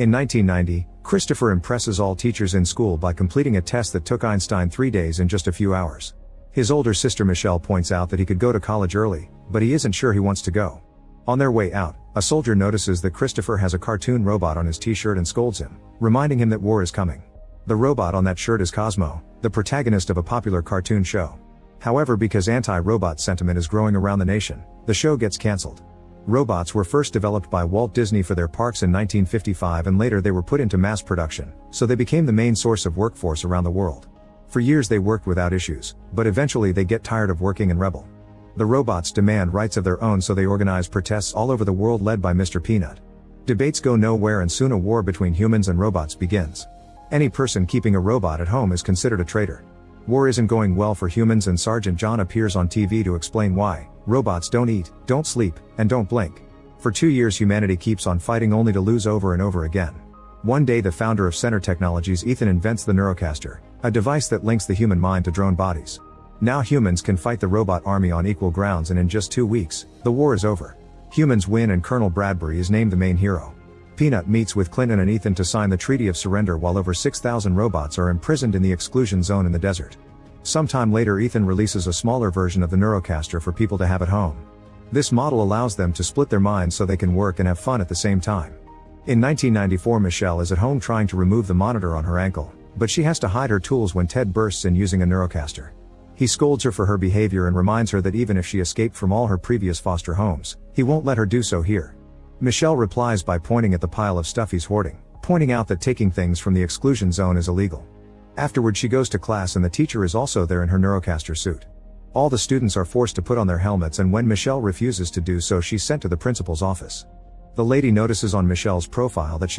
In 1990, Christopher impresses all teachers in school by completing a test that took Einstein 3 days in just a few hours. His older sister Michelle points out that he could go to college early, but he isn't sure he wants to go. On their way out, a soldier notices that Christopher has a cartoon robot on his t-shirt and scolds him, reminding him that war is coming. The robot on that shirt is Cosmo, the protagonist of a popular cartoon show. However, because anti-robot sentiment is growing around the nation, the show gets cancelled. Robots were first developed by Walt Disney for their parks in 1955, and later they were put into mass production, so they became the main source of workforce around the world. For years they worked without issues, but eventually they get tired of working and rebel. The robots demand rights of their own, so they organize protests all over the world led by Mr. Peanut. Debates go nowhere, and soon a war between humans and robots begins. Any person keeping a robot at home is considered a traitor. War isn't going well for humans, and Sergeant John appears on TV to explain why. Robots don't eat, don't sleep, and don't blink. For 2 years humanity keeps on fighting only to lose over and over again. One day the founder of Center Technologies, Ethan, invents the Neurocaster, a device that links the human mind to drone bodies. Now humans can fight the robot army on equal grounds, and in just 2 weeks, the war is over. Humans win and Colonel Bradbury is named the main hero. Peanut meets with Clinton and Ethan to sign the Treaty of Surrender while over 6,000 robots are imprisoned in the exclusion zone in the desert. Sometime later Ethan releases a smaller version of the Neurocaster for people to have at home. This model allows them to split their minds so they can work and have fun at the same time. In 1994 Michelle is at home trying to remove the monitor on her ankle, but she has to hide her tools when Ted bursts in using a Neurocaster. He scolds her for her behavior and reminds her that even if she escaped from all her previous foster homes, he won't let her do so here. Michelle replies by pointing at the pile of stuff he's hoarding, pointing out that taking things from the exclusion zone is illegal. Afterward she goes to class and the teacher is also there in her Neurocaster suit. All the students are forced to put on their helmets, and when Michelle refuses to do so she's sent to the principal's office. The lady notices on Michelle's profile that she